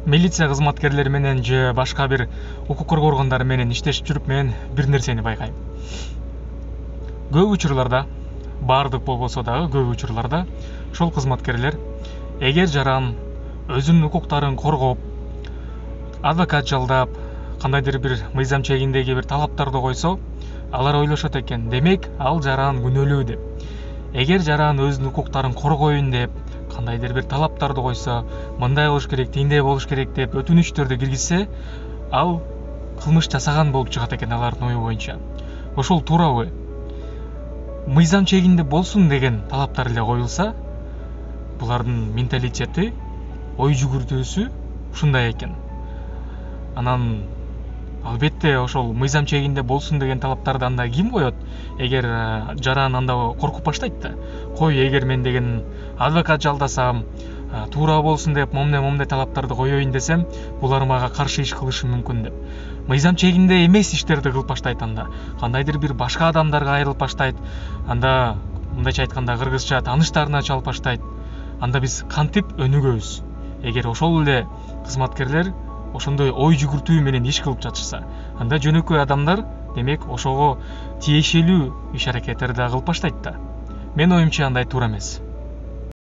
милиция кызматкерлери менен же башка бир укук коргоо органдары менен иштешип жүрүп мен бир нерсени байкайм. Көп учурларда, баардык болбосо дагы көп учурларда ошол кызматкерлер эгер жаран өзүнүн укуктарын коргоп, адвокат жалдап, кандайдыр бир мыйзам чегиндеги бир талаптарды койсо, алар ойлошот экен, демек ал жаран күнөөлүү деп. Эгер жаран өзүнүн укуктарын коргоюн деп, кандайдыр бир талаптарды койсо, мындай болуш керек, тиндей болуш керек деп өтүнүчтөрдү киргизсе, ал кылмыш жасаган болуп чыгат экен алардын ою боюнча. Ошол туурабы? Мыйзам чегинде болсун деген талаптар эле коюлса, булардын менталитети, ой жүгүртүүсү ушундай экен. Анан албетте ошол мыйзам чегинде болсун деген талаптарды анда ким коет? Эгер жаран анда коркуп баштайт да. Кой, эгер мен деген адвокат жалдасам, туура болсун деп момне талаптарды коеюн десем, булар мага каршы иш кылышы мүмкүн деп. Мыйзам чегинде эмес иштерди кылып баштайт анда. Кандайдыр бир башка адамдарга айрылып баштайт. Анда мындайча айтканда кыргызча тааныштарына чалып баштайт. Анда биз кантип өнүгөбүз? Эгер ошол эле кызматкерлер ошондой ой жүгүртүү менен иш кылып жатышса, анда жөнөкөй адамдар демек ошого тиешелүү иш аракеттерди кылып баштайт да. Мен оюмча андай туура эмес.